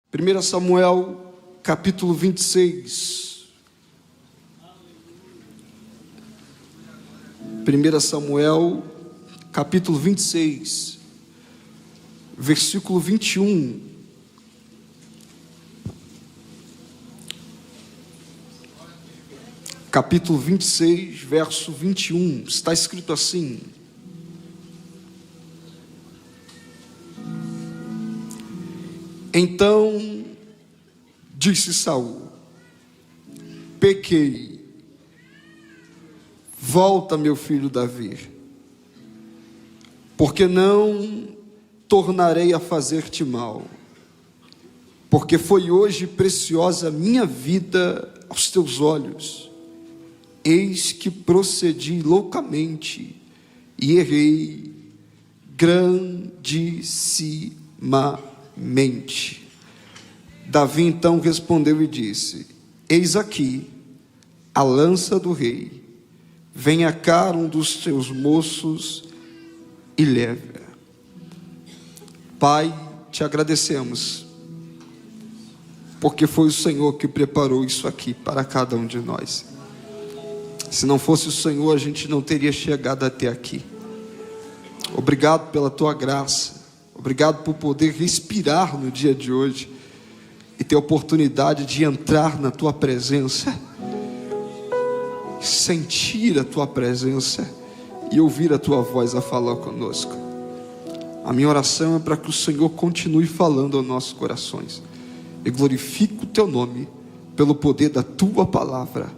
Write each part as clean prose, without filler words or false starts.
1 Samuel, capítulo 26. 1 Samuel, capítulo 26, versículo 21. Capítulo 26, verso 21. Está escrito assim: Então disse Saul: pequei, volta, meu filho Davi, porque não tornarei a fazer-te mal, porque foi hoje preciosa a minha vida aos teus olhos. Eis que procedi loucamente e errei grandissimamente. Davi então respondeu e disse: eis aqui a lança do rei, venha cá um dos teus moços e leve-a. Pai, te agradecemos, porque foi o Senhor que preparou isso aqui para cada um de nós. Se não fosse o Senhor, a gente não teria chegado até aqui. Obrigado pela tua graça, obrigado por poder respirar no dia de hoje e ter a oportunidade de entrar na tua presença, sentir a tua presença e ouvir a tua voz a falar conosco. A minha oração é para que o Senhor continue falando aos nossos corações e glorifique o teu nome pelo poder da tua palavra,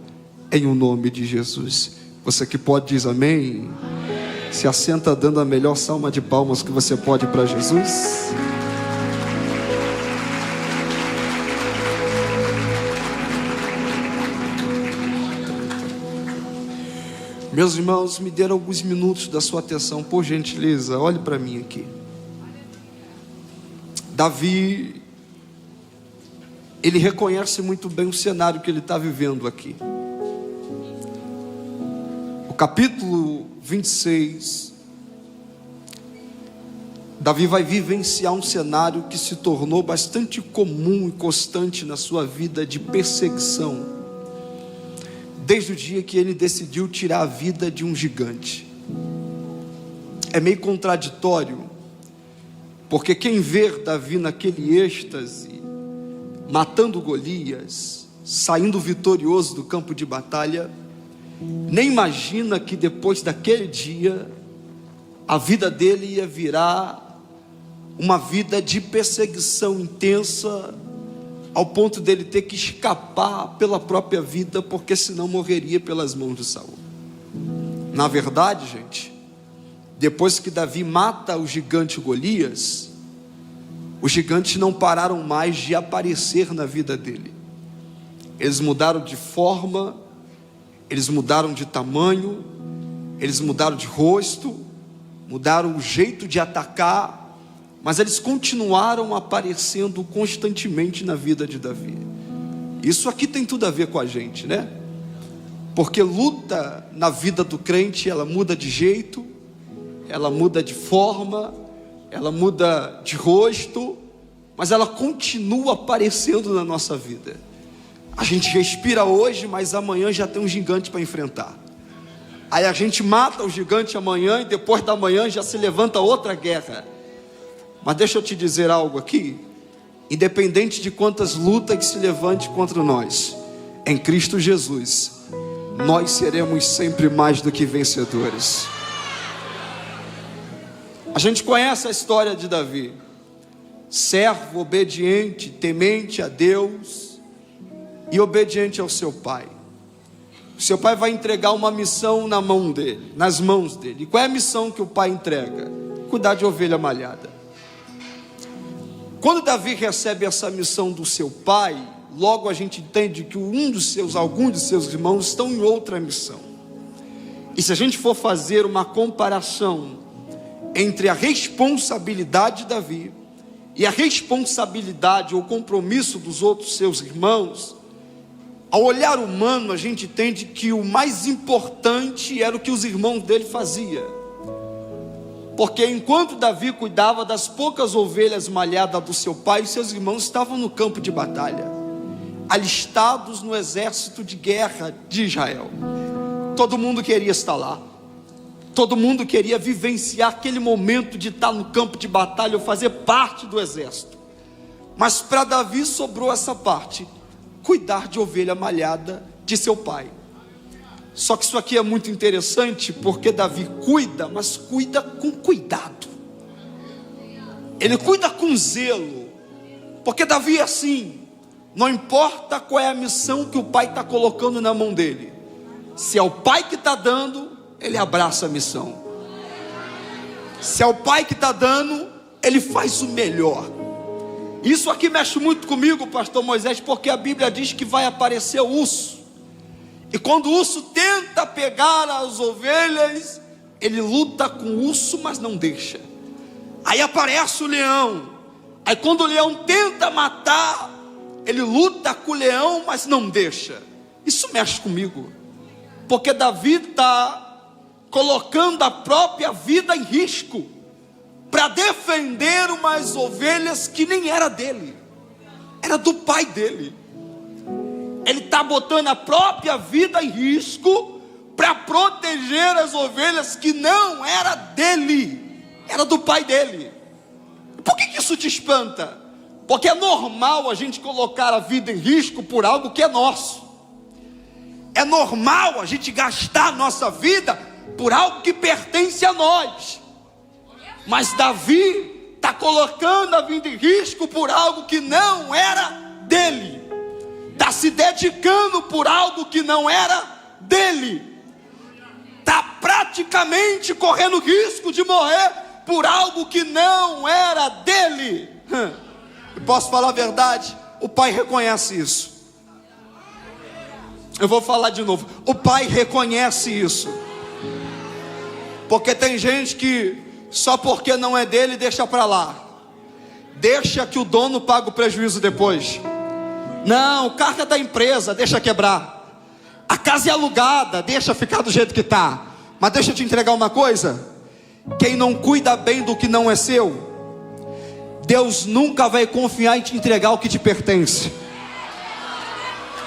em o nome de Jesus. Você que pode diz amém. Se assenta dando a melhor salva de palmas que você pode para Jesus. Meus irmãos, me deram alguns minutos da sua atenção, por gentileza, olhe para mim aqui. Davi, ele reconhece muito bem o cenário que ele está vivendo aqui. O capítulo 26, Davi vai vivenciar um cenário que se tornou bastante comum e constante na sua vida de perseguição, desde o dia que ele decidiu tirar a vida de um gigante. É meio contraditório, porque quem vê Davi naquele êxtase, matando Golias, saindo vitorioso do campo de batalha, nem imagina que depois daquele dia, a vida dele ia virar uma vida de perseguição intensa, ao ponto dele ter que escapar pela própria vida, porque senão morreria pelas mãos de Saul. Na verdade, gente, depois que Davi mata o gigante Golias, os gigantes não pararam mais de aparecer na vida dele. Eles mudaram de forma, eles mudaram de tamanho, eles mudaram de rosto, mudaram o jeito de atacar, mas eles continuaram aparecendo constantemente na vida de Davi. Isso aqui tem tudo a ver com a gente, né? Porque luta na vida do crente, ela muda de jeito, ela muda de forma, ela muda de rosto, mas ela continua aparecendo na nossa vida. A gente respira hoje, mas amanhã já tem um gigante para enfrentar. Aí a gente mata o gigante amanhã e depois da manhã já se levanta outra guerra. Mas deixa eu te dizer algo aqui. Independente de quantas lutas que se levante contra nós, em Cristo Jesus, nós seremos sempre mais do que vencedores. A gente conhece a história de Davi, servo obediente, temente a Deus e obediente ao seu pai. O seu pai vai entregar uma missão na mão dele, nas mãos dele. E qual é a missão que o pai entrega? Cuidar de ovelha malhada. Quando Davi recebe essa missão do seu pai, logo a gente entende que alguns dos seus irmãos estão em outra missão. E se a gente for fazer uma comparação entre a responsabilidade de Davi e a responsabilidade ou compromisso dos outros seus irmãos, ao olhar humano a gente entende que o mais importante era o que os irmãos dele faziam. Porque enquanto Davi cuidava das poucas ovelhas malhadas do seu pai, seus irmãos estavam no campo de batalha, alistados no exército de guerra de Israel. Todo mundo queria estar lá, todo mundo queria vivenciar aquele momento de estar no campo de batalha, ou fazer parte do exército. Mas para Davi sobrou essa parte: cuidar de ovelha malhada de seu pai. Só que isso aqui é muito interessante, porque Davi cuida, mas cuida com cuidado. Ele cuida com zelo, porque Davi é assim: não importa qual é a missão que o pai está colocando na mão dele, se é o pai que está dando, ele abraça a missão. Se é o pai que está dando, ele faz o melhor. Isso aqui mexe muito comigo, pastor Moisés, porque a Bíblia diz que vai aparecer o urso. E quando o urso tenta pegar as ovelhas, ele luta com o urso, mas não deixa. Aí aparece o leão. Aí quando o leão tenta matar, ele luta com o leão, mas não deixa. Isso mexe comigo, porque Davi está colocando a própria vida em risco para defender umas ovelhas que nem era dele, era do pai dele. Ele está botando a própria vida em risco para proteger as ovelhas que não era dele, era do pai dele. Por que isso te espanta? Porque é normal a gente colocar a vida em risco por algo que é nosso. É normal a gente gastar a nossa vida por algo que pertence a nós. Mas Davi está colocando a vida em risco por algo que não era dele. Está se dedicando por algo que não era dele. Está praticamente correndo risco de morrer por algo que não era dele. Eu posso falar a verdade? O pai reconhece isso. Eu vou falar de novo. O pai reconhece isso. Porque tem gente que só porque não é dele deixa para lá, deixa que o dono pague o prejuízo depois. Não, o carro é da empresa, deixa quebrar. A casa é alugada, deixa ficar do jeito que está. Mas deixa eu te entregar uma coisa: quem não cuida bem do que não é seu, Deus nunca vai confiar em te entregar o que te pertence.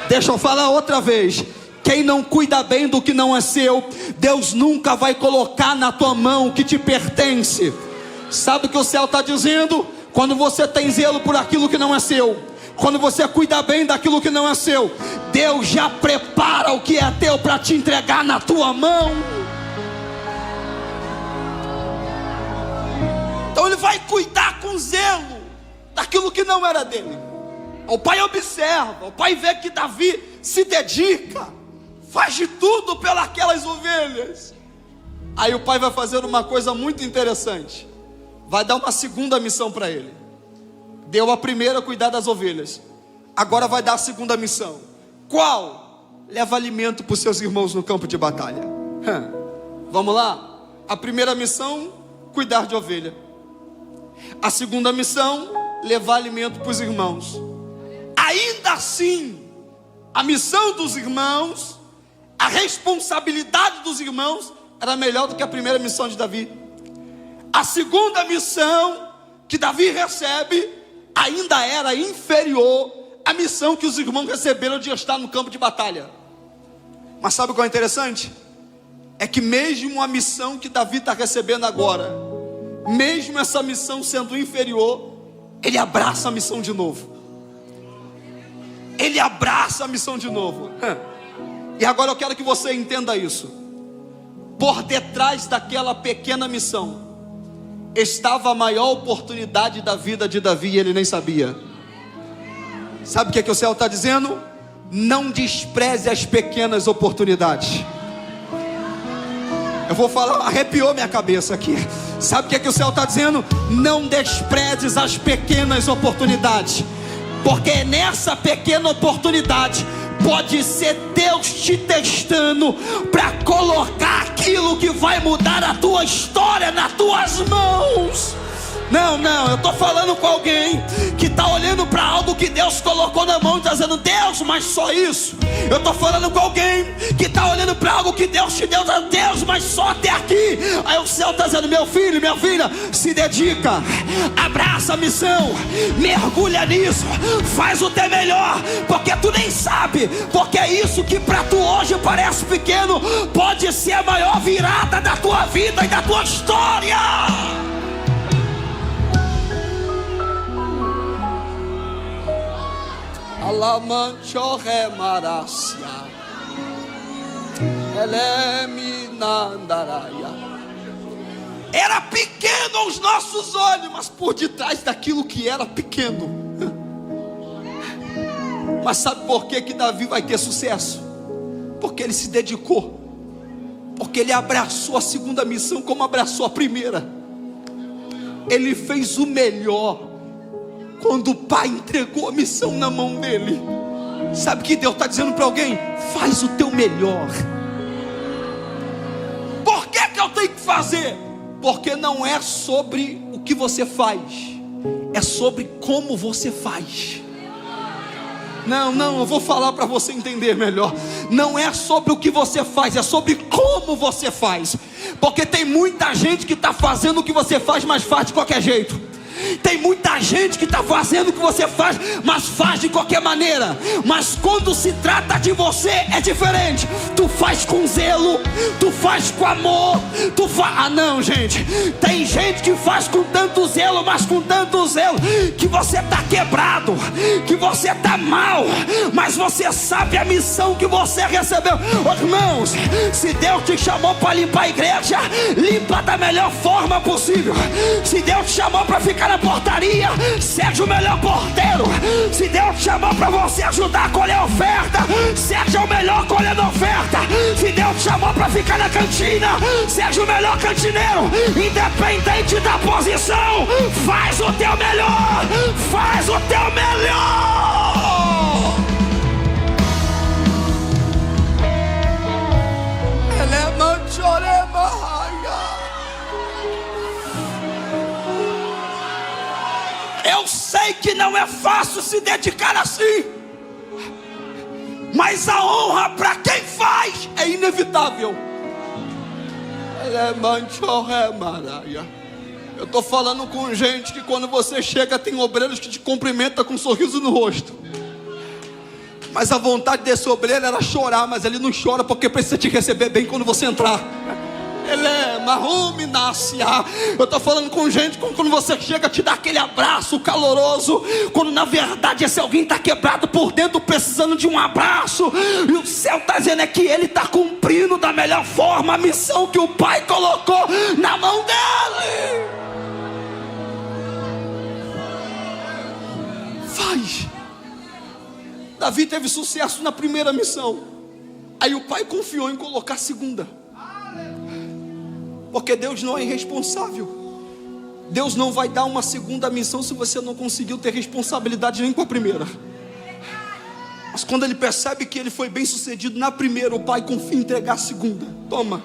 Deixa eu falar outra vez: quem não cuida bem do que não é seu, Deus nunca vai colocar na tua mão o que te pertence. Sabe o que o céu está dizendo? Quando você tem zelo por aquilo que não é seu, quando você cuida bem daquilo que não é seu, Deus já prepara o que é teu para te entregar na tua mão. Então ele vai cuidar com zelo daquilo que não era dele. O pai observa, o pai vê que Davi se dedica, faz de tudo pelas ovelhas. Aí o pai vai fazer uma coisa muito interessante, vai dar uma segunda missão para ele. Deu a primeira, cuidar das ovelhas, agora vai dar a segunda missão. Qual? Leva alimento para os seus irmãos no campo de batalha. Vamos lá? A primeira missão, cuidar de ovelha. A segunda missão, levar alimento para os irmãos. Ainda assim, a missão dos irmãos, a responsabilidade dos irmãos era melhor do que a primeira missão de Davi. A segunda missão que Davi recebe ainda era inferior à missão que os irmãos receberam de estar no campo de batalha. Mas sabe o que é interessante? É que mesmo a missão que Davi está recebendo agora, mesmo essa missão sendo inferior, ele abraça a missão de novo. Ele abraça a missão de novo. E agora eu quero que você entenda isso. Por detrás daquela pequena missão estava a maior oportunidade da vida de Davi, e ele nem sabia. Sabe o que o céu está dizendo? Não despreze as pequenas oportunidades. Eu vou falar, arrepiou minha cabeça aqui. Sabe o que o céu está dizendo? Não desprezes as pequenas oportunidades, porque nessa pequena oportunidade pode ser Deus te testando para colocar aquilo que vai mudar a tua história nas tuas mãos. Não, eu estou falando com alguém que está olhando para algo que Deus colocou na mão e está dizendo: Deus, mas só isso. Eu estou falando com alguém que está olhando para algo que Deus te deu, Deus, mas só até aqui. Aí o céu está dizendo: meu filho, minha filha, se dedica, abraça a missão, mergulha nisso, faz o teu melhor, porque tu nem sabe, porque é isso que para tu hoje parece pequeno, pode ser a maior virada da tua vida e da tua história. Alamanchore Maracia Eleminandaraia. Era pequeno aos nossos olhos, mas por detrás daquilo que era pequeno. Mas sabe por que Davi vai ter sucesso? Porque ele se dedicou, porque ele abraçou a segunda missão como abraçou a primeira. Ele fez o melhor quando o pai entregou a missão na mão dele. Sabe o que Deus está dizendo para alguém? Faz o teu melhor. Por que eu tenho que fazer? Porque não é sobre o que você faz, é sobre como você faz. Não, eu vou falar para você entender melhor. Não é sobre o que você faz, é sobre como você faz. Porque tem muita gente que está fazendo o que você faz, mas faz de qualquer jeito. Tem muita gente que está fazendo o que você faz, mas faz de qualquer maneira. Mas quando se trata de você é diferente. Tu faz com zelo, tu faz com amor, tu faz... Ah não, gente, tem gente que faz com tanto zelo, mas com tanto zelo que você está quebrado, que você está mal, mas você sabe a missão que você recebeu. Oh, irmãos, se Deus te chamou para limpar a igreja, limpa da melhor forma possível. Se Deus te chamou para ficar na portaria, seja o melhor porteiro. Se Deus te chamou para você ajudar a colher oferta, seja o melhor colhendo oferta. Se Deus te chamou para ficar na cantina, seja o melhor cantineiro. Independente da posição, faz o teu melhor. Faz o teu melhor. Ele é manchorema. Eu sei que não é fácil se dedicar assim, mas a honra para quem faz é inevitável. Eu estou falando com gente que quando você chega tem obreiros que te cumprimentam com um sorriso no rosto, mas a vontade desse obreiro era chorar, mas ele não chora porque precisa te receber bem quando você entrar. Ele é maruminácia. Eu estou falando com gente quando você chega te dá aquele abraço caloroso, quando na verdade esse alguém está quebrado por dentro, precisando de um abraço, e o céu está dizendo é que ele está cumprindo da melhor forma a missão que o pai colocou na mão dele. Faz. Davi teve sucesso na primeira missão, aí o pai confiou em colocar a segunda. Porque Deus não é irresponsável. Deus não vai dar uma segunda missão se você não conseguiu ter responsabilidade nem com a primeira. Mas quando ele percebe que ele foi bem sucedido na primeira, o pai confia em entregar a segunda. Toma,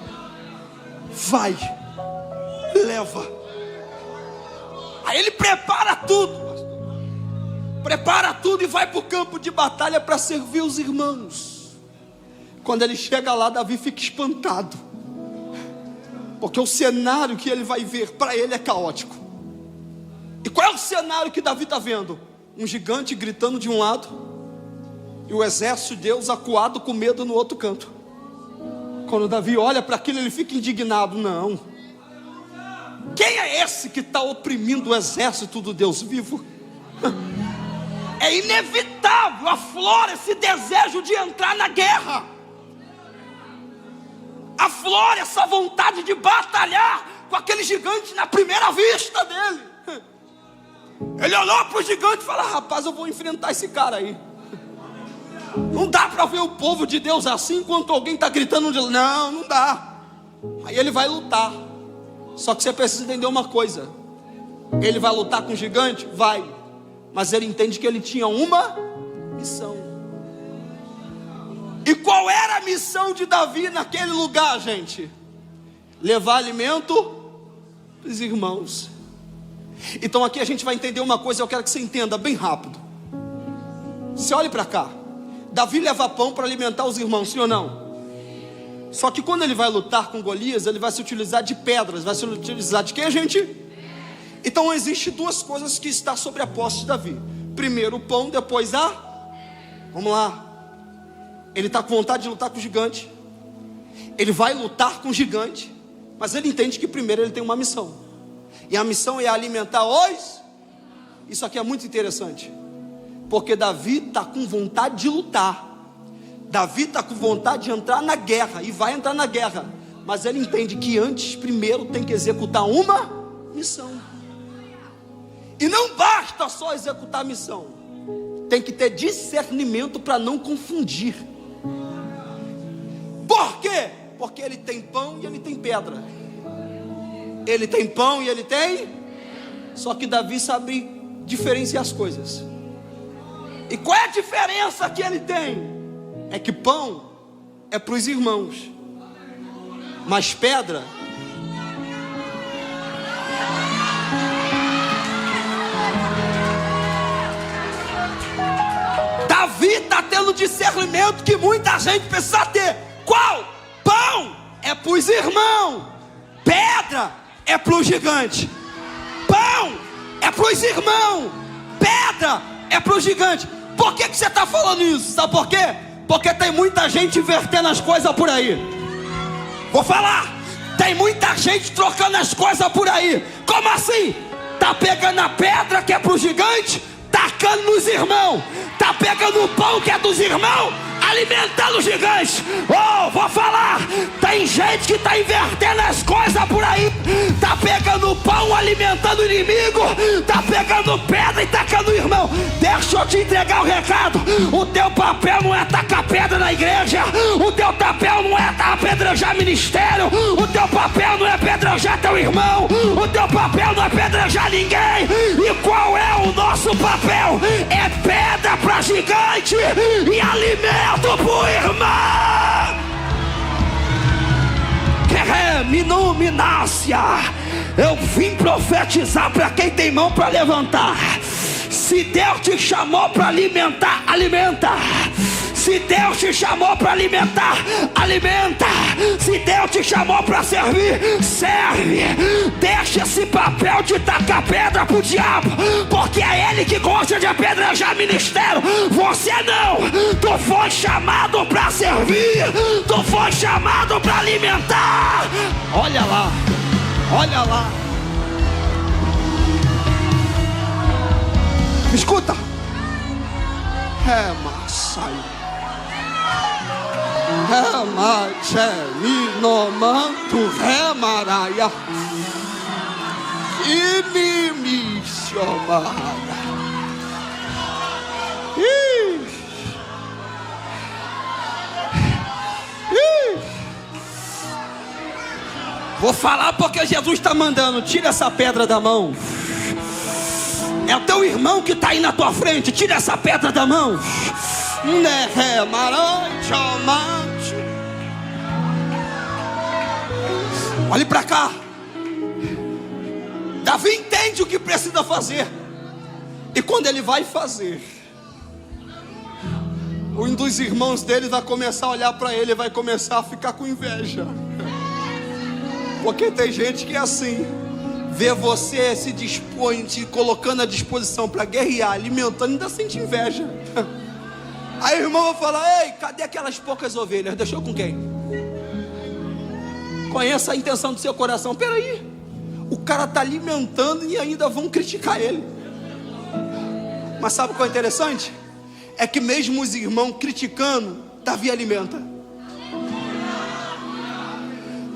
vai, leva. Aí ele prepara tudo e vai para o campo de batalha para servir os irmãos. Quando ele chega lá, Davi fica espantado, porque o cenário que ele vai ver para ele é caótico. E qual é o cenário que Davi está vendo? Um gigante gritando de um lado e o exército de Deus acuado com medo no outro canto. Quando Davi olha para aquilo, ele fica indignado. Não, quem é esse que está oprimindo o exército do Deus vivo? É inevitável, aflora esse desejo de entrar na guerra, aflora essa vontade de batalhar com aquele gigante na primeira vista dele. Ele olhou para o gigante e falou: rapaz, eu vou enfrentar esse cara aí. Não dá para ver o povo de Deus assim enquanto alguém está gritando de... Não dá. Aí ele vai lutar. Só que você precisa entender uma coisa: ele vai lutar com o gigante? Vai. Mas ele entende que ele tinha uma missão. E qual era a missão de Davi naquele lugar, gente? Levar alimento para os irmãos. Então aqui a gente vai entender uma coisa, eu quero que você entenda bem rápido. Você olhe para cá. Davi leva pão para alimentar os irmãos, sim ou não? Só que quando ele vai lutar com Golias, ele vai se utilizar de pedras. Vai se utilizar de quê, gente? Então existe duas coisas que estão sobre a posse de Davi. Primeiro o pão, depois vamos lá. Ele está com vontade de lutar com o gigante. Ele vai lutar com o gigante, mas ele entende que primeiro ele tem uma missão. E a missão é alimentar os... Isso aqui é muito interessante, porque Davi está com vontade de lutar. Davi está com vontade de entrar na guerra, e vai entrar na guerra, mas ele entende que antes, primeiro, tem que executar uma missão. E não basta só executar a missão, tem que ter discernimento para não confundir. Por quê? Porque ele tem pão e ele tem pedra. Ele tem pão e ele tem... Só que Davi sabe diferenciar as coisas. E qual é a diferença que ele tem? É que pão é para os irmãos, mas pedra... Davi está tendo discernimento que muita gente precisa ter. Qual? Pão é para os irmãos, pedra é para o gigante. Pão é para os irmãos, pedra é para o gigante. Por que você está falando isso? Sabe por quê? Porque tem muita gente invertendo as coisas por aí. Vou falar. Tem muita gente trocando as coisas por aí. Como assim? Tá pegando a pedra que é para o gigante, tacando nos irmãos. Tá pegando o pão que é dos irmãos, alimentando os gigantes. Oh, vou falar. Tem gente que está invertendo as coisas por aí. Tá pegando pão, alimentando o inimigo. Tá pegando pedra e tacando o irmão. Deixa eu te entregar o recado. O teu papel não é tacar pedra na igreja. O teu papel não é apedrejar ministério. O teu papel não é apedrejar teu irmão. O teu papel não é apedrejar ninguém. E qual é o nosso papel? É pedra para gigante e alimento pro irmão. Minuminácia. Eu vim profetizar para quem tem mão para levantar. Se Deus te chamou para alimentar, alimenta. Se Deus te chamou para alimentar, alimenta. Se Deus te chamou para servir, serve. Deixa esse papel de tacar pedra pro diabo, porque é ele que gosta de apedrejar ministério. Você não. Tu foi chamado para servir. Tu foi chamado para alimentar. Olha lá. Olha lá. Escuta. É Massai. Remacheminomanto remaraia inimiciomara. Vou falar porque Jesus está mandando. Tira essa pedra da mão. É o teu irmão que está aí na tua frente. Tira essa pedra da mão. Olhe para cá. Davi entende o que precisa fazer. E quando ele vai fazer, um dos irmãos dele vai começar a olhar para ele e vai começar a ficar com inveja. Porque tem gente que é assim. Vê você se dispõe, te colocando à disposição para guerrear, alimentando, ainda sente inveja. Aí o irmão vai falar: ei, cadê aquelas poucas ovelhas? Deixou com quem? Conheça a intenção do seu coração. Peraí, o cara está alimentando e ainda vão criticar ele. Mas sabe o que é interessante? É que mesmo os irmãos criticando, Davi alimenta.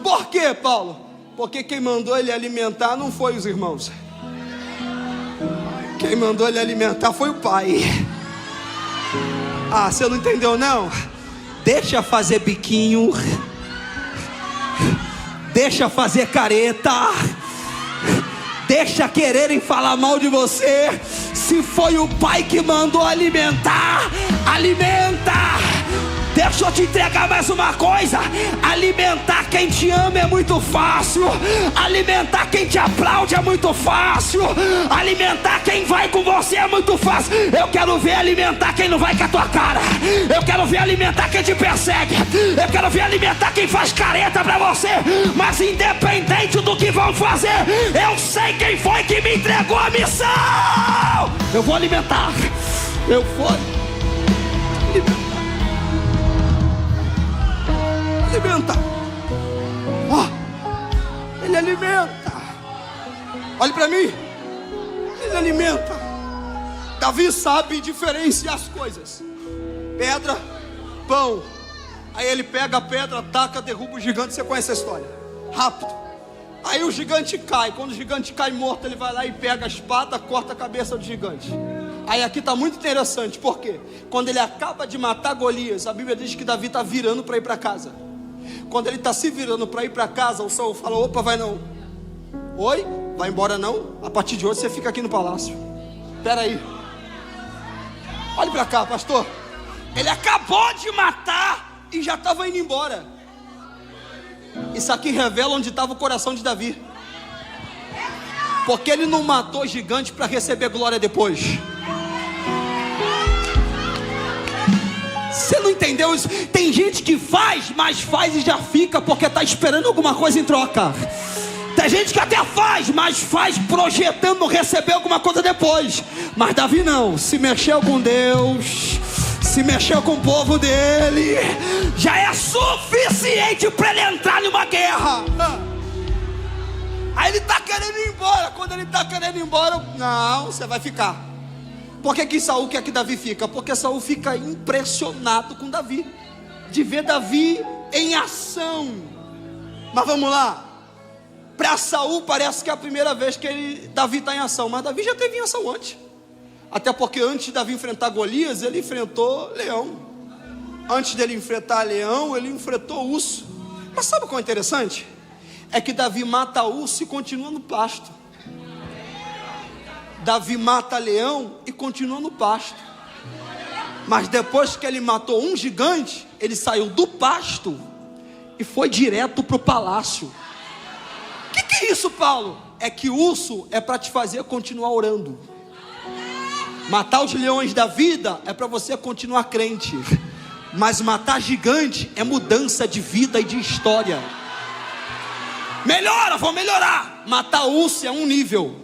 Por quê, Paulo? Porque quem mandou ele alimentar não foi os irmãos. Quem mandou ele alimentar foi o pai. Ah, você não entendeu não? Deixa fazer biquinho. Deixa fazer careta. Deixa quererem falar mal de você. Se foi o pai que mandou alimentar, alimenta. Deixa eu te entregar mais uma coisa: alimentar quem te ama é muito fácil, alimentar quem te aplaude é muito fácil, alimentar quem vai com você é muito fácil. Eu quero ver alimentar quem não vai com a tua cara, eu quero ver alimentar quem te persegue, eu quero ver alimentar quem faz careta pra você. Mas independente do que vão fazer, eu sei quem foi que me entregou a missão. Eu vou alimentar, eu vou alimentar. Oh, ele alimenta. Olhe para mim, ele alimenta. Davi sabe diferenciar as coisas: pedra, pão. Aí ele pega a pedra, ataca, derruba o gigante. Você conhece a história? Rápido. Aí o gigante cai. Quando o gigante cai morto, ele vai lá e pega a espada, corta a cabeça do gigante. Aí aqui está muito interessante. Por quê? Quando ele acaba de matar Golias, a Bíblia diz que Davi está virando para ir para casa. Quando ele está se virando para ir para casa, o Saul fala: opa, vai não. Oi? Vai embora não? A partir de hoje você fica aqui no palácio. Espera aí. Olhe para cá, pastor. Ele acabou de matar e já estava indo embora. Isso aqui revela onde estava o coração de Davi. Porque ele não matou gigante para receber glória depois. Você não entendeu isso? Tem gente que faz, mas faz e já fica porque está esperando alguma coisa em troca. Tem gente que até faz, mas faz projetando receber alguma coisa depois. Mas Davi não, se mexeu com Deus, se mexeu com o povo dele, já é suficiente para ele entrar numa guerra. Aí ele está querendo ir embora. Quando ele está querendo ir embora, não, você vai ficar. Por que Saul quer que Davi fica? Porque Saul fica impressionado com Davi, de ver Davi em ação. Mas vamos lá. Para Saul parece que é a primeira vez que Davi está em ação. Mas Davi já teve em ação antes. Até porque antes de Davi enfrentar Golias, ele enfrentou leão. Antes dele enfrentar leão, ele enfrentou urso. Mas sabe o que é interessante? É que Davi mata urso e continua no pasto. Davi mata leão e continua no pasto. Mas depois que ele matou um gigante, ele saiu do pasto e foi direto para o palácio. O que é isso, Paulo? É que urso é para te fazer continuar orando. Matar os leões da vida é para você continuar crente. Mas matar gigante é mudança de vida e de história. Melhora, vou melhorar. Matar urso é um nível,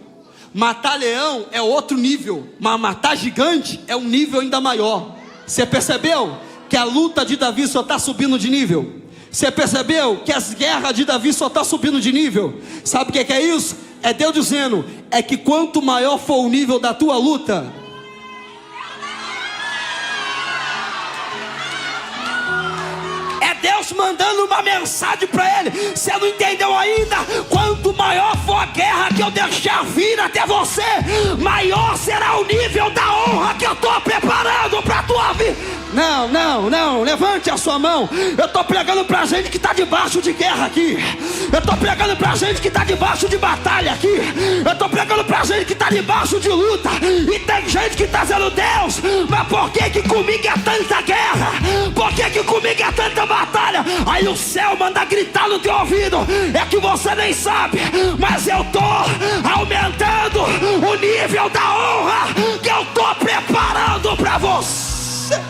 matar leão é outro nível, mas matar gigante é um nível ainda maior. Você percebeu que a luta de Davi só está subindo de nível? Você percebeu que as guerras de Davi só estão subindo de nível? Sabe o que é isso? É Deus dizendo, é que quanto maior for o nível da tua luta, Deus mandando uma mensagem para ele. Você não entendeu ainda? Quanto maior for a guerra que eu deixar vir até você, maior será o nível da honra que eu estou preparando para a tua vida. Não, levante a sua mão. Eu estou pregando para gente que está debaixo de guerra aqui. Eu estou pregando para gente que está debaixo de batalha aqui. Eu estou pregando para gente que está debaixo de luta. E tem gente que está dizendo: Deus, mas por que comigo é tanta guerra? Por que comigo é tanta batalha? Aí o céu manda gritar no teu ouvido: é que você nem sabe, mas eu estou aumentando o nível da honra que eu estou preparando para você.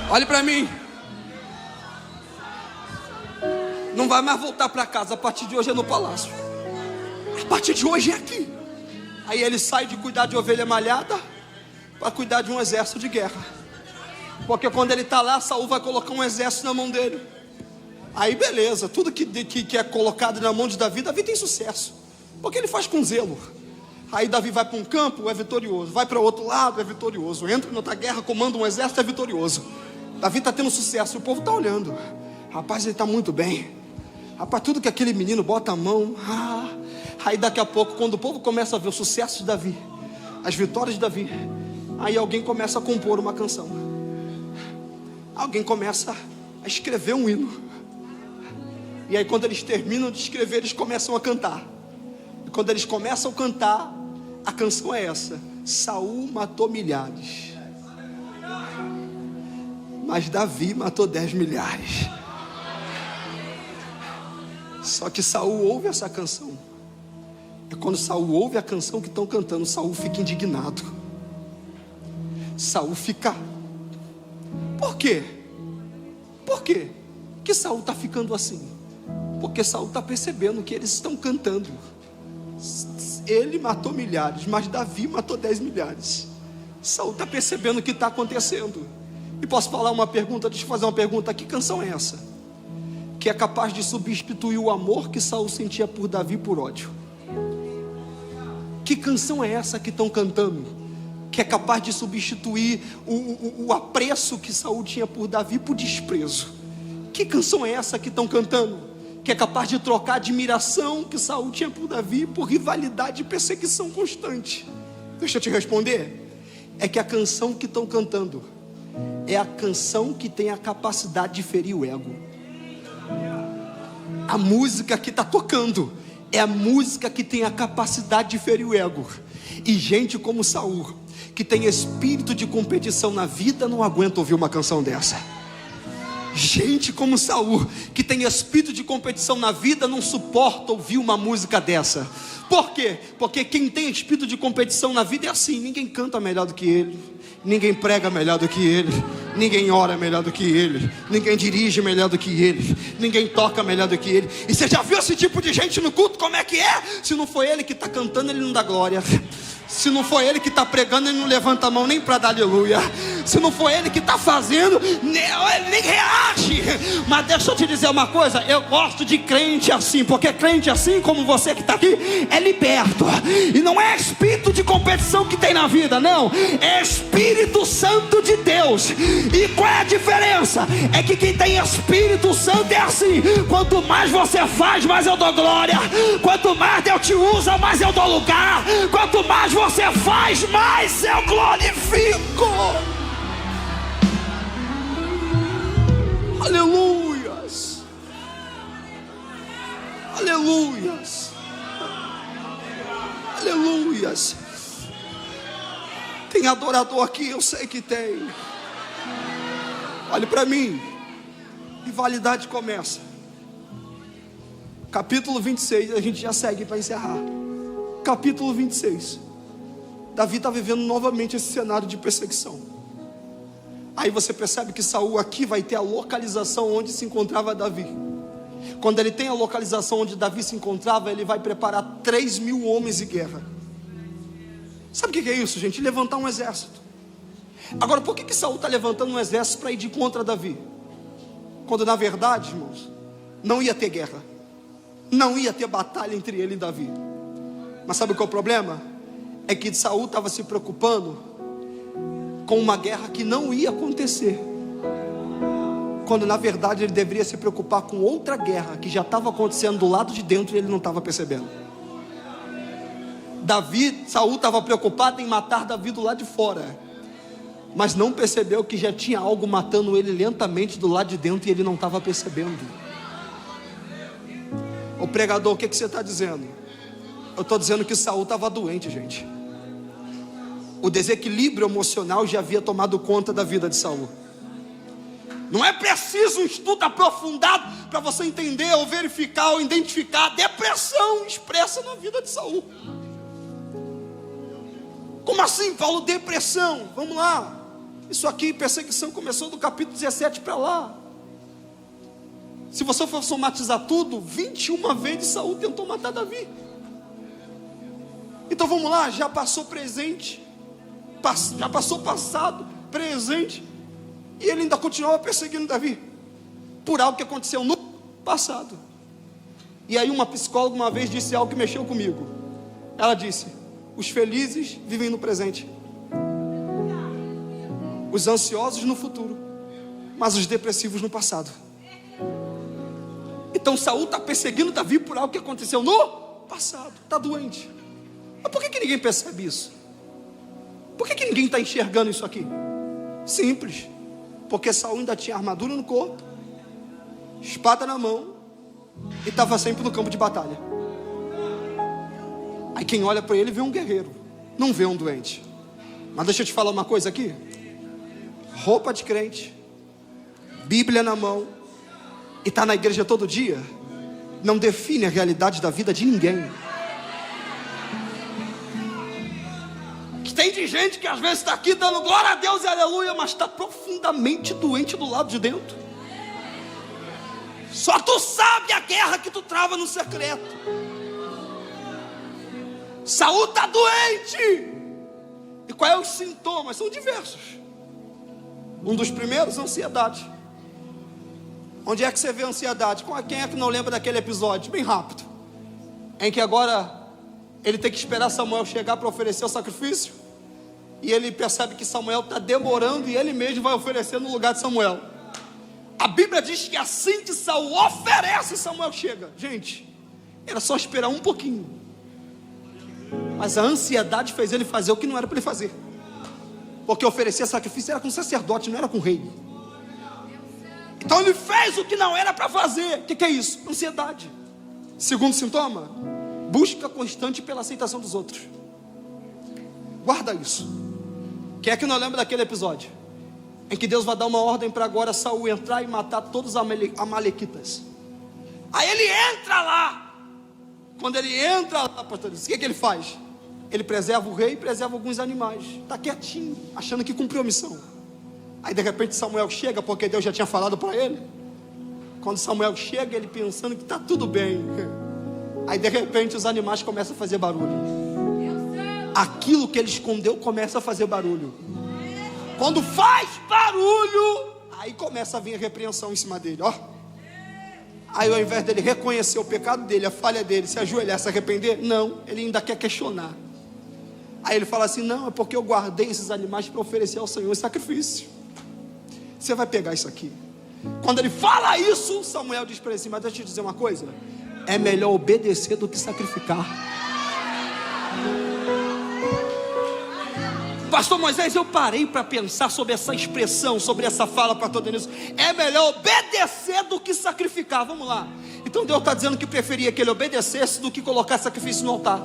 Olhe para mim. Não vai mais voltar para casa. A partir de hoje é no palácio. A partir de hoje é aqui. Aí ele sai de cuidar de ovelha malhada para cuidar de um exército de guerra. Porque quando ele está lá, Saul vai colocar um exército na mão dele. Aí beleza, tudo que é colocado na mão de Davi, Davi tem sucesso. Porque ele faz com zelo. Aí Davi vai para um campo, é vitorioso. Vai para o outro lado, é vitorioso. Entra em outra guerra, comanda um exército, é vitorioso. Davi está tendo sucesso, o povo está olhando. Rapaz, ele está muito bem. Rapaz, tudo que aquele menino bota a mão. Aí daqui a pouco, quando o povo começa a ver o sucesso de Davi, as vitórias de Davi, aí alguém começa a compor uma canção. Alguém começa a escrever um hino. E aí quando eles terminam de escrever, eles começam a cantar. E quando eles começam a cantar, A canção é essa: Saul matou milhares, mas Davi matou 10 milhares. Só que Saul ouve essa canção. É quando Saul ouve a canção que estão cantando, Saul fica indignado. Saul fica... Por quê? Por quê que Saul está ficando assim? Porque Saul está percebendo que eles estão cantando. Ele matou milhares, mas Davi matou 10 milhares. Saul está percebendo o que está acontecendo. E posso falar uma pergunta? Deixa eu fazer uma pergunta. Que canção é essa? Que é capaz de substituir o amor que Saul sentia por Davi por ódio? Que canção é essa que estão cantando? Que é capaz de substituir o apreço que Saul tinha por Davi por desprezo? Que canção é essa que estão cantando? Que é capaz de trocar a admiração que Saul tinha por Davi por rivalidade e perseguição constante? Deixa eu te responder. É que a canção que estão cantando é a canção que tem a capacidade de ferir o ego. A música que está tocando é a música que tem a capacidade de ferir o ego. E gente como Saul, que tem espírito de competição na vida, não aguenta ouvir uma canção dessa. Gente como Saul, que tem espírito de competição na vida, não suporta ouvir uma música dessa. Por quê? Porque quem tem espírito de competição na vida é assim: ninguém canta melhor do que ele, ninguém prega melhor do que ele, ninguém ora melhor do que ele, ninguém dirige melhor do que ele, ninguém toca melhor do que ele. E você já viu esse tipo de gente no culto? Como é que é? Se não foi ele que está cantando, ele não dá glória. Se não for ele que está pregando, ele não levanta a mão nem para dar aleluia. Se não for ele que está fazendo, ele nem reage. Mas deixa eu te dizer uma coisa: eu gosto de crente assim, porque crente assim, como você que está aqui, é liberto. E não é espírito de competição que tem na vida, não. É Espírito Santo de Deus. E qual é a diferença? É que quem tem Espírito Santo é assim: quanto mais você faz, mais eu dou glória. Quanto mais Deus te usa, mais eu dou lugar. Quanto mais você faz, mais eu glorifico. Aleluias. Aleluias. Aleluias. Tem adorador aqui, eu sei que tem. Olhe para mim. Rivalidade começa. Capítulo 26, a gente já segue para encerrar. Capítulo 26. Davi está vivendo novamente esse cenário de perseguição. Aí você percebe que Saul aqui vai ter a localização onde se encontrava Davi. Quando ele tem a localização onde Davi se encontrava, ele vai preparar 3.000 homens de guerra. Sabe o que é isso, gente? Levantar um exército. Agora, por que Saul está levantando um exército para ir de contra Davi? Quando na verdade, irmãos, não ia ter guerra, não ia ter batalha entre ele e Davi. Mas sabe qual é o problema? É que Saul estava se preocupando com uma guerra que não ia acontecer, quando na verdade ele deveria se preocupar com outra guerra que já estava acontecendo do lado de dentro e ele não estava percebendo. Saul estava preocupado em matar Davi do lado de fora, mas não percebeu que já tinha algo matando ele lentamente do lado de dentro e ele não estava percebendo. Ô pregador, o que você está dizendo? Eu estou dizendo que Saul estava doente, gente. O desequilíbrio emocional já havia tomado conta da vida de Saul. Não é preciso um estudo aprofundado para você entender, ou verificar, ou identificar a depressão expressa na vida de Saul. Como assim, Paulo? Depressão? Vamos lá. Isso aqui, perseguição, começou do capítulo 17 para lá. Se você for somatizar tudo, 21 vezes Saul tentou matar Davi. Então vamos lá, já passou presente, já passou passado, presente, e ele ainda continuava perseguindo Davi, por algo que aconteceu no passado. E aí uma psicóloga uma vez disse algo que mexeu comigo. Ela disse: os felizes vivem no presente, os ansiosos no futuro, mas os depressivos no passado. Então Saul está perseguindo Davi por algo que aconteceu no passado, está doente. Mas por que ninguém percebe isso? Por que ninguém está enxergando isso aqui? Simples. Porque Saul ainda tinha armadura no corpo, espada na mão, e estava sempre no campo de batalha. Aí quem olha para ele vê um guerreiro. não vê um doente. Mas deixa eu te falar uma coisa aqui. Roupa de crente, Bíblia na mão, e está na igreja todo dia, não define a realidade da vida de ninguém. Que tem de gente que às vezes está aqui dando glória a Deus e aleluia, mas está profundamente doente do lado de dentro. Só tu sabe a guerra que tu trava no secreto. Saul está doente. E qual é os sintomas? São diversos. Um dos primeiros, ansiedade. Onde é que você vê a ansiedade? Quem é que não lembra daquele episódio? Bem rápido. Em que agora ele tem que esperar Samuel chegar para oferecer o sacrifício. E ele percebe que Samuel está demorando e ele mesmo vai oferecer no lugar de Samuel. A Bíblia diz que assim que Saul oferece, Samuel chega. Gente, era só esperar um pouquinho. Mas a ansiedade fez ele fazer o que não era para ele fazer. Porque oferecer sacrifício era com o sacerdote, não era com o rei. Então ele fez o que não era para fazer. O que é isso? Ansiedade. Segundo sintoma, busca constante pela aceitação dos outros. Guarda isso. Quem é que não lembra daquele episódio em que Deus vai dar uma ordem para agora Saul entrar e matar todos os amalequitas? Aí ele entra lá. Quando ele entra lá, pastor, o que ele faz? Ele preserva o rei e preserva alguns animais. Está quietinho, achando que cumpriu a missão. Aí de repente Samuel chega, porque Deus já tinha falado para ele. Quando Samuel chega, ele pensando que está tudo bem. Aí de repente os animais começam a fazer barulho. Aquilo que ele escondeu começa a fazer barulho. Quando faz barulho, aí começa a vir a repreensão em cima dele, ó. Aí ao invés dele reconhecer o pecado dele, a falha dele, se ajoelhar, se arrepender, não, ele ainda quer questionar. Aí ele fala assim, não, é porque eu guardei esses animais para oferecer ao Senhor em sacrifício. Você vai pegar isso aqui. Quando ele fala isso, Samuel diz para ele assim, mas deixa eu te dizer uma coisa, é melhor obedecer do que sacrificar. Pastor Moisés, eu parei para pensar sobre essa expressão, sobre essa fala, pastor Denilson. É melhor obedecer do que sacrificar. Vamos lá. Então Deus está dizendo que preferia que ele obedecesse do que colocar sacrifício no altar.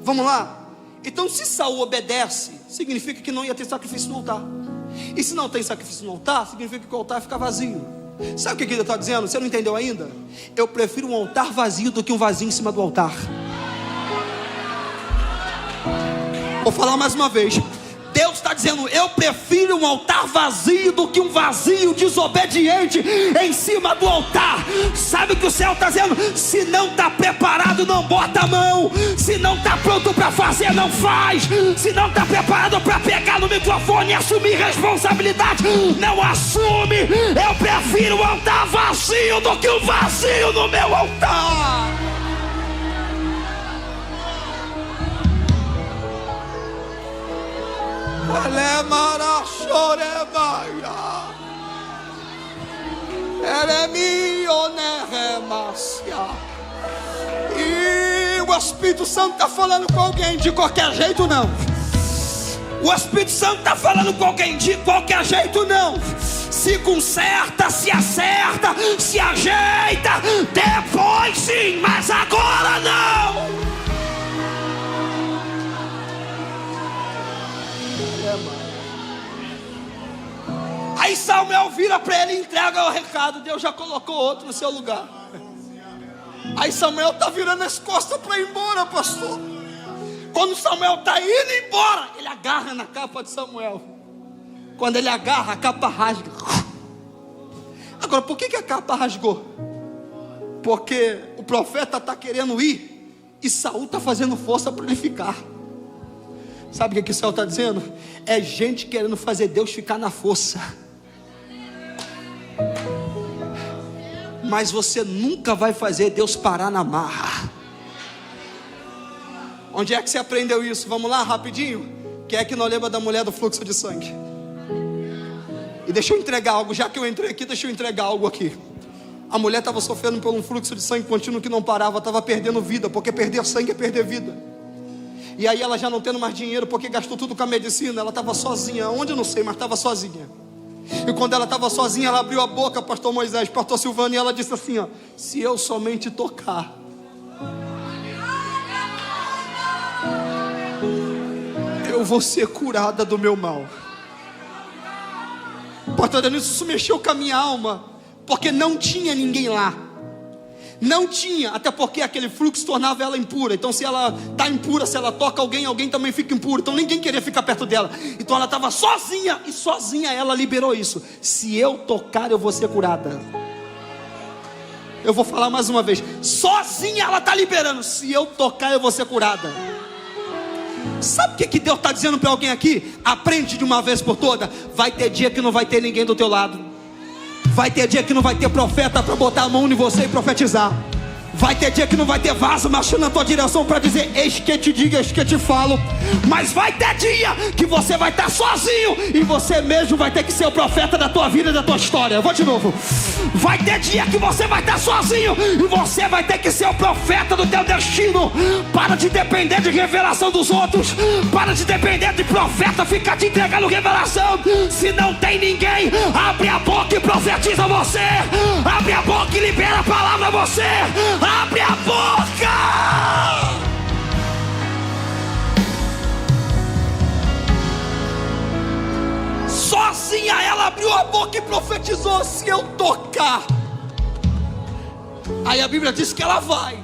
Vamos lá. Então se Saul obedece, significa que não ia ter sacrifício no altar. E se não tem sacrifício no altar, significa que o altar fica vazio. Sabe o que Deus está dizendo? Você não entendeu ainda? Eu prefiro um altar vazio do que um vazio em cima do altar. Vou falar mais uma vez. Deus está dizendo, eu prefiro um altar vazio do que um vazio desobediente em cima do altar. Sabe o que o céu está dizendo? Se não está preparado, não bota a mão. Se não está pronto para fazer, não faz. Se não está preparado para pegar no microfone e assumir responsabilidade, não assume. Eu prefiro um altar vazio do que um vazio no meu altar. E o Espírito Santo está falando com alguém de qualquer jeito, não. O Espírito Santo está falando com alguém de qualquer jeito, não. Se conserta, se acerta, se ajeita, depois sim, mas agora não. Aí Samuel vira para ele e entrega o recado. Deus já colocou outro no seu lugar. Aí Samuel está virando as costas para ir embora, pastor. Quando Samuel está indo embora, ele agarra na capa de Samuel. Quando ele agarra, a capa rasga. Agora, por que a capa rasgou? Porque o profeta está querendo ir e Saul está fazendo força para ele ficar. Sabe o que o céu está dizendo? É gente querendo fazer Deus ficar na força. Mas você nunca vai fazer Deus parar na marra. Onde é que você aprendeu isso? Vamos lá, rapidinho. Quem é que não lembra da mulher do fluxo de sangue? E deixa eu entregar algo. Já que eu entrei aqui, deixa eu entregar algo aqui. A mulher estava sofrendo por um fluxo de sangue contínuo que não parava. Estava perdendo vida, porque perder sangue é perder vida. E aí ela já não tendo mais dinheiro, porque gastou tudo com a medicina. Ela estava sozinha, onde eu não sei, mas estava sozinha. E quando ela estava sozinha, ela abriu a boca, pastor Moisés, pastor Silvano, e ela disse assim, ó, se eu somente tocar. eu vou ser curada do meu mal. Pastor Denilson, isso mexeu com a minha alma, porque não tinha ninguém lá. Não tinha, até porque aquele fluxo tornava ela impura. Então se ela está impura, se ela toca alguém, alguém também fica impuro. Então ninguém queria ficar perto dela. Então ela estava sozinha, e sozinha ela liberou isso. Se eu tocar, eu vou ser curada. Eu vou falar mais uma vez. Sozinha ela está liberando. Se eu tocar, eu vou ser curada. Sabe o que Deus está dizendo para alguém aqui? Aprende de uma vez por toda. Vai ter dia que não vai ter ninguém do teu lado. Vai ter dia que não vai ter profeta para botar a mão em você e profetizar. Vai ter dia que não vai ter vaso marchando na tua direção para dizer: eis que te digo, eis que te falo. Mas vai ter dia que você vai estar sozinho, e você mesmo vai ter que ser o profeta da tua vida e da tua história. Eu vou de novo. Vai ter dia que você vai estar sozinho, e você vai ter que ser o profeta do teu destino. Para de depender de revelação dos outros. Para de depender de profeta ficar te entregando revelação. Se não tem ninguém, abre a boca e profetiza você. Abre a boca e libera a palavra a você. Abre a boca! Sozinha ela abriu a boca e profetizou: se eu tocar. Aí a Bíblia diz que ela vai.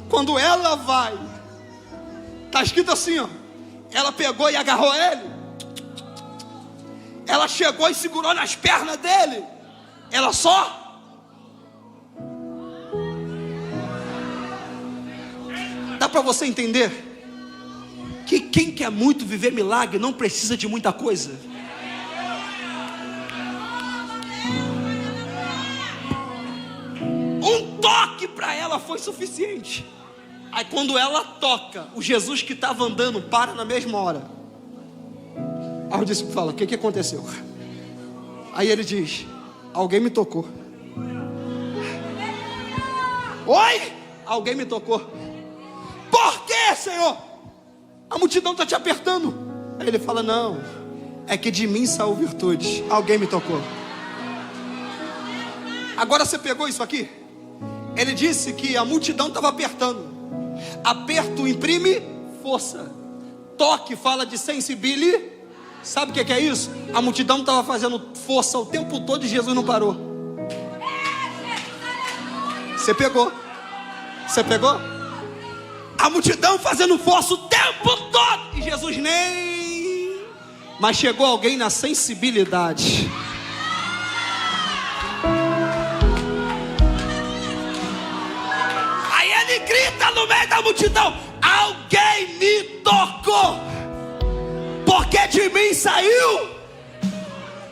Quando ela vai, está escrito assim, ó, ela pegou e agarrou ele. Ela chegou e segurou nas pernas dele. Ela só... Dá para você entender que quem quer muito viver milagre não precisa de muita coisa. Um toque para ela foi suficiente. Aí quando ela toca, o Jesus que estava andando para na mesma hora. Aí o discípulo fala: o que aconteceu? Aí ele diz: alguém me tocou. Oi? Alguém me tocou. Por que, Senhor? A multidão está te apertando. Aí ele fala: não, é que de mim saiu virtude. Alguém me tocou. Agora você pegou isso aqui? Ele disse que a multidão estava apertando. Aperto imprime força. Toque fala de sensibilidade. Sabe o que é isso? A multidão estava fazendo força o tempo todo e Jesus não parou. Você pegou? Você pegou? A multidão fazendo força o tempo todo e Jesus nem. Mas chegou alguém na sensibilidade. Aí ele grita no meio da multidão: alguém me tocou, porque de mim saiu.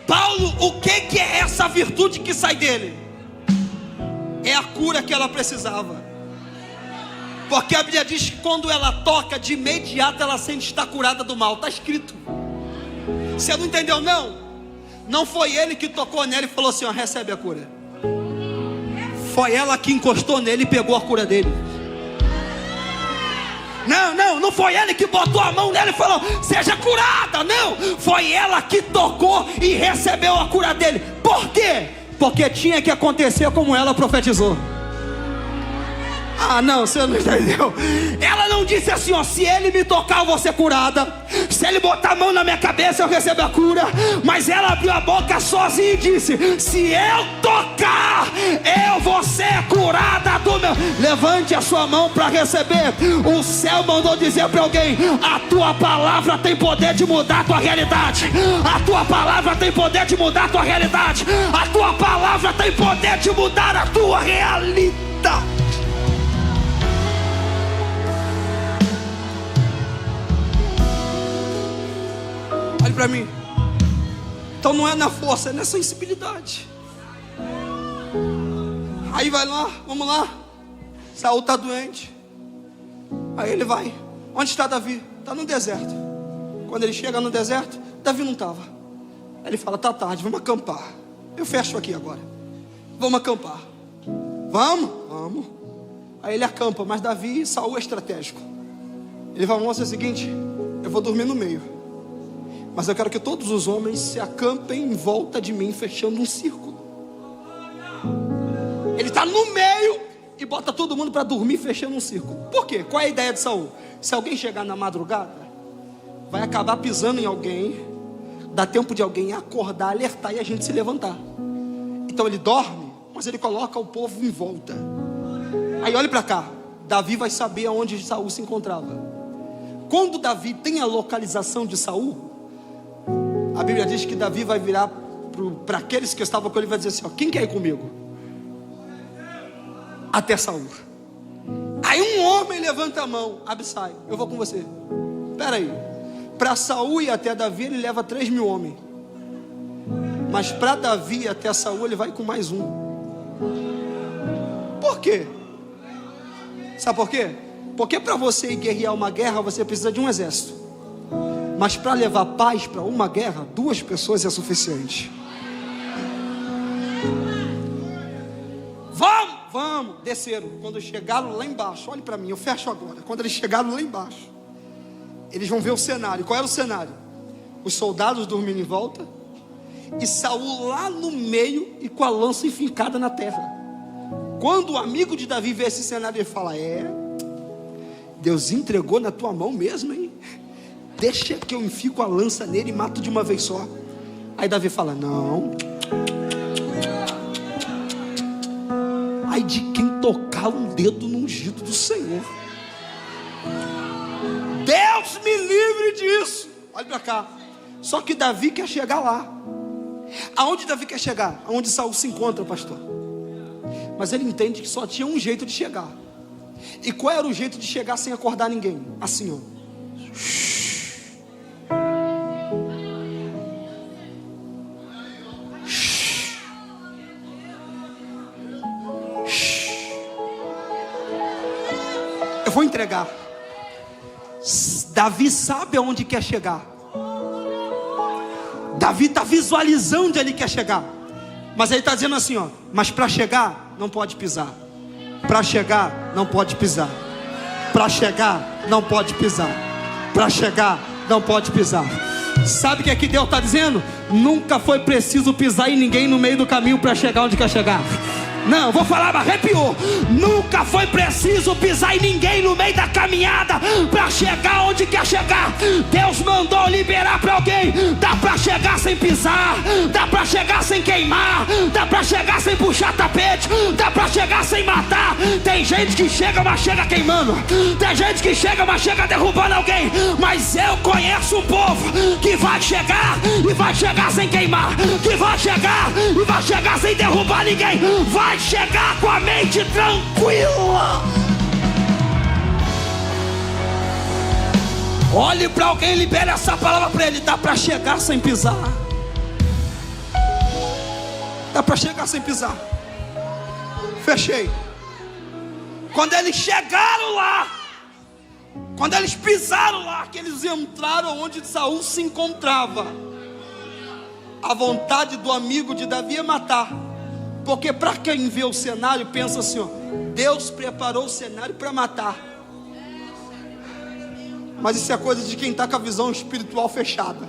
Paulo, o que é essa virtude que sai dele? É a cura que ela precisava. Porque a Bíblia diz que quando ela toca, de imediato ela sente estar curada do mal. Está escrito. Você não entendeu não? Não foi ele que tocou nele e falou assim: ó, recebe a cura. Foi ela que encostou nele e pegou a cura dele. Não foi ele que botou a mão nele e falou: seja curada. Não, foi ela que tocou e recebeu a cura dele. Por quê? Porque tinha que acontecer como ela profetizou. Ah, não, você não entendeu. Ela não disse assim, ó: se ele me tocar eu vou ser curada, se ele botar a mão na minha cabeça eu recebo a cura. Mas ela abriu a boca sozinha e disse: se eu tocar eu vou ser curada do meu... Levante a sua mão para receber. O céu mandou dizer para alguém: a tua palavra tem poder de mudar a tua realidade. A tua palavra tem poder de mudar a tua realidade. A tua palavra tem poder de mudar a tua realidade. Olhe para mim. Então não é na força, é na sensibilidade. Aí vai lá, vamos lá. Saul está doente. Aí ele vai. Onde está Davi? Está no deserto. Quando ele chega no deserto, Davi não estava. Aí ele fala: tá tarde, vamos acampar. Eu fecho aqui agora. Vamos acampar. Vamos. Aí ele acampa, mas Davi e Saul é estratégico. Ele fala: vamos fazer o seguinte, eu vou dormir no meio, mas eu quero que todos os homens se acampem em volta de mim, fechando um círculo. Ele está no meio e bota todo mundo para dormir, fechando um círculo. Por quê? Qual é a ideia de Saul? Se alguém chegar na madrugada, vai acabar pisando em alguém, dá tempo de alguém acordar, alertar e a gente se levantar. Então ele dorme, mas ele coloca o povo em volta. Aí olhe para cá, Davi vai saber aonde Saul se encontrava. Quando Davi tem a localização de Saul, a Bíblia diz que Davi vai virar para aqueles que estavam com ele e vai dizer assim, ó, quem quer ir comigo? Até Saul. Aí um homem levanta a mão, Abissai, eu vou com você. Espera aí, para Saul e até Davi ele leva 3.000 homens, mas para Davi e até Saul ele vai com mais um. Por quê? Sabe por quê? Porque para você ir guerrear uma guerra você precisa de um exército, mas para levar paz para uma guerra 2 pessoas é suficiente. Vamos, desceram. Quando chegaram lá embaixo, olhe para mim, eu fecho agora. Quando eles chegaram lá embaixo, eles vão ver o cenário. Qual era o cenário? Os soldados dormindo em volta e Saul lá no meio e com a lança enfincada na terra. Quando o amigo de Davi vê esse cenário, ele fala, Deus entregou na tua mão mesmo, hein? Deixa que eu enfico a lança nele e mato de uma vez só. Aí Davi fala, não. Ai de quem tocar um dedo no ungido do Senhor. Deus me livre disso. Olha para cá. Só que Davi quer chegar lá. Aonde Davi quer chegar? Aonde Saul se encontra, pastor. Mas ele entende que só tinha um jeito de chegar. E qual era o jeito de chegar sem acordar ninguém? Assim, ó. Eu vou entregar. Davi sabe aonde quer chegar. Davi está visualizando onde ele quer chegar. Mas ele está dizendo assim, ó. Mas para chegar, não pode pisar. Para chegar, não pode pisar. Para chegar, não pode pisar. Para chegar, não pode pisar. Sabe o que aqui Deus está dizendo? Nunca foi preciso pisar em ninguém no meio do caminho para chegar onde quer chegar. Não, vou falar, mas arrepiou. Nunca foi preciso pisar em ninguém no meio da caminhada para chegar onde quer chegar. Deus mandou liberar para alguém. Dá para chegar sem pisar, dá para chegar sem queimar, dá para chegar sem puxar tapete, dá para chegar sem matar. Tem gente que chega, mas chega queimando. Tem gente que chega, mas chega derrubando alguém. Mas eu conheço um povo que vai chegar e vai chegar sem queimar, que vai chegar e vai chegar sem derrubar ninguém. Vai chegar com a mente tranquila. Olhe para alguém e libere essa palavra para ele. Dá para chegar sem pisar. Dá para chegar sem pisar. Fechei. Quando eles chegaram lá, quando eles pisaram lá, que eles entraram onde Saul se encontrava, a vontade do amigo de Davi é matar. Porque para quem vê o cenário, pensa assim, ó, Deus preparou o cenário para matar. Mas isso é coisa de quem está com a visão espiritual fechada.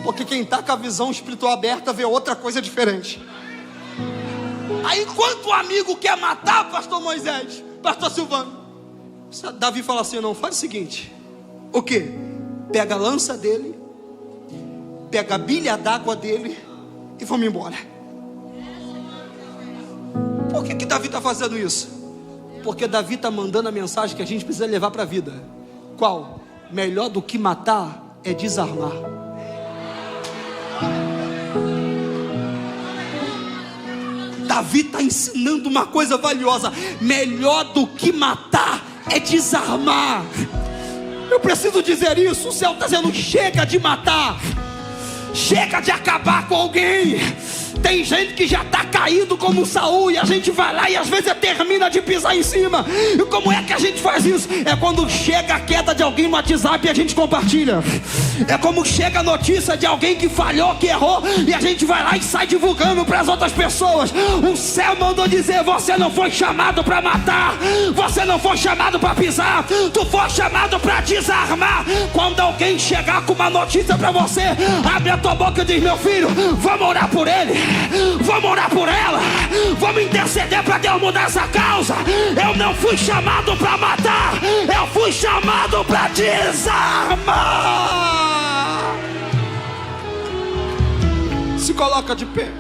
Porque quem está com a visão espiritual aberta vê outra coisa diferente. Aí enquanto o amigo quer matar, pastor Moisés, pastor Silvano, Davi fala assim, não, faz o seguinte. O quê? Pega a lança dele, pega a bilha d'água dele e vamos embora. Por que Davi está fazendo isso? Porque Davi está mandando a mensagem que a gente precisa levar para a vida. Qual? Melhor do que matar é desarmar. Davi está ensinando uma coisa valiosa. Melhor do que matar é desarmar. Eu preciso dizer isso. O céu está dizendo, chega de matar, chega de acabar com alguém. Tem gente que já está caído como Saul, e a gente vai lá e às vezes termina de pisar em cima. E como é que a gente faz isso? É quando chega a queda de alguém no WhatsApp e a gente compartilha. É como chega a notícia de alguém que falhou, que errou, e a gente vai lá e sai divulgando para as outras pessoas. O céu mandou dizer, você não foi chamado para matar, você não foi chamado para pisar, tu foi chamado para desarmar. Quando alguém chegar com uma notícia para você, abre a tua boca e diz, meu filho, vamos orar por ele, vamos orar por ela, vamos interceder para Deus mudar essa causa. Eu não fui chamado para matar, eu fui chamado para desarmar. Se coloca de pé.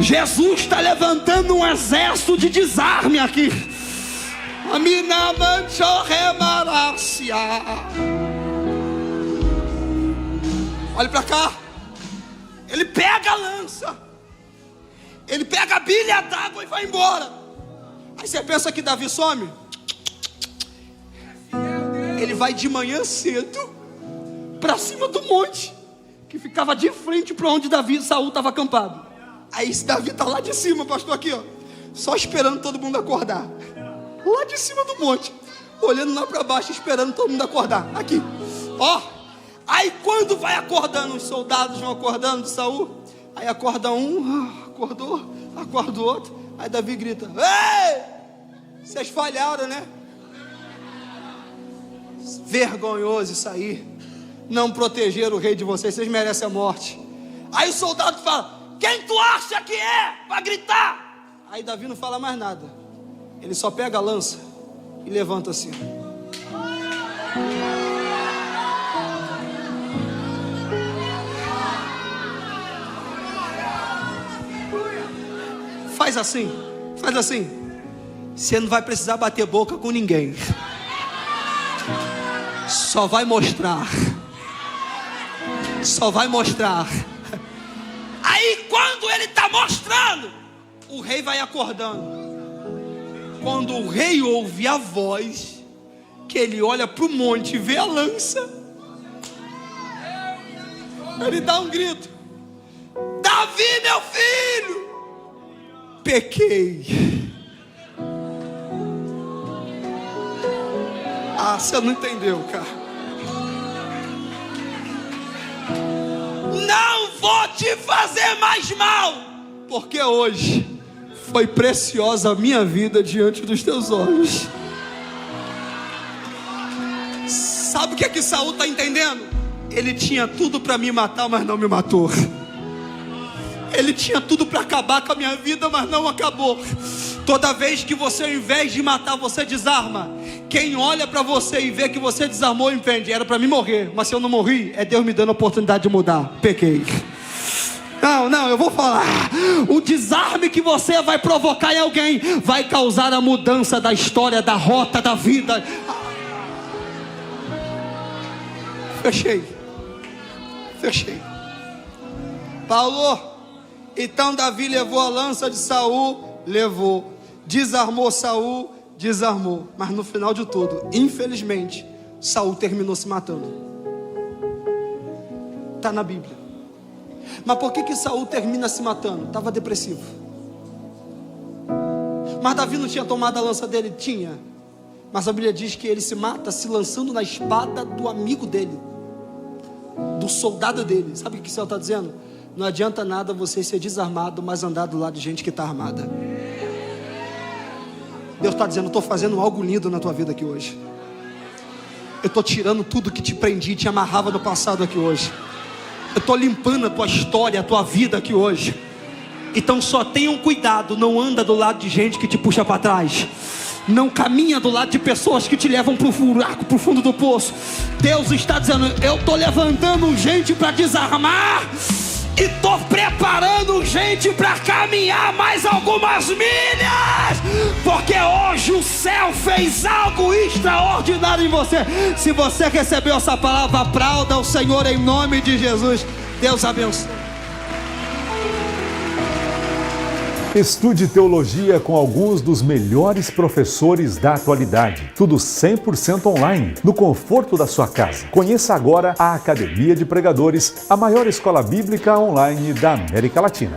Jesus está levantando um exército de desarme aqui. Olha para cá. Ele pega a lança, ele pega a bilha d'água e vai embora. Aí você pensa que Davi some? Ele vai de manhã cedo para cima do monte que ficava de frente para onde Saul estava acampado. Aí esse Davi está lá de cima, pastor, aqui ó, só esperando todo mundo acordar. Lá de cima do monte, olhando lá para baixo, esperando todo mundo acordar. Aqui, ó. Aí quando vai acordando, os soldados vão acordando de Saul. Aí acorda um, acordou, acorda o outro. Aí Davi grita: ei, vocês falharam, né? Vergonhoso isso aí. Não protegeram o rei de vocês, vocês merecem a morte. Aí o soldado fala: quem tu acha que é? Vai gritar. Aí Davi não fala mais nada. Ele só pega a lança e levanta assim. Faz assim, faz assim. Você não vai precisar bater boca com ninguém. Só vai mostrar. Só vai mostrar. Aí quando ele está mostrando, o rei vai acordando. Quando o rei ouve a voz, que ele olha para o monte e vê a lança, ele dá um grito: Davi, meu filho, pequei. Ah, você não entendeu, cara. Não vou te fazer mais mal, porque hoje foi preciosa a minha vida diante dos teus olhos. Sabe o que é que Saul está entendendo? Ele tinha tudo para me matar, mas não me matou. Ele tinha tudo para acabar com a minha vida, mas não acabou. Toda vez que você, ao invés de matar, você desarma, quem olha para você e vê que você desarmou, entende: era para mim morrer, mas se eu não morri, é Deus me dando a oportunidade de mudar. Pequei. Não, eu vou falar. O desarme que você vai provocar em alguém vai causar a mudança da história, da rota da vida. Fechei. Paulo, então Davi levou a lança de Saul, levou. Desarmou Saul, desarmou. Mas no final de tudo, infelizmente, Saul terminou se matando. Está na Bíblia. Mas por que Saul termina se matando? Estava depressivo. Mas Davi não tinha tomado a lança dele? Tinha. Mas a Bíblia diz que ele se mata se lançando na espada do amigo dele, do soldado dele. Sabe o que o Senhor está dizendo? Não adianta nada você ser desarmado, mas andar do lado de gente que está armada. Deus está dizendo: eu estou fazendo algo lindo na tua vida aqui hoje. Eu estou tirando tudo que te prendia, te amarrava no passado aqui hoje. Eu estou limpando a tua história, a tua vida aqui hoje. Então só tenham cuidado, não anda do lado de gente que te puxa para trás. Não caminha do lado de pessoas que te levam para o buraco, para o fundo do poço. Deus está dizendo: eu estou levantando gente para desarmar, e estou preparando gente para caminhar mais algumas milhas, porque hoje o céu fez algo extraordinário em você. Se você recebeu essa palavra, aplauda o Senhor em nome de Jesus. Deus abençoe. Estude teologia com alguns dos melhores professores da atualidade. Tudo 100% online, no conforto da sua casa. Conheça agora a Academia de Pregadores, a maior escola bíblica online da América Latina.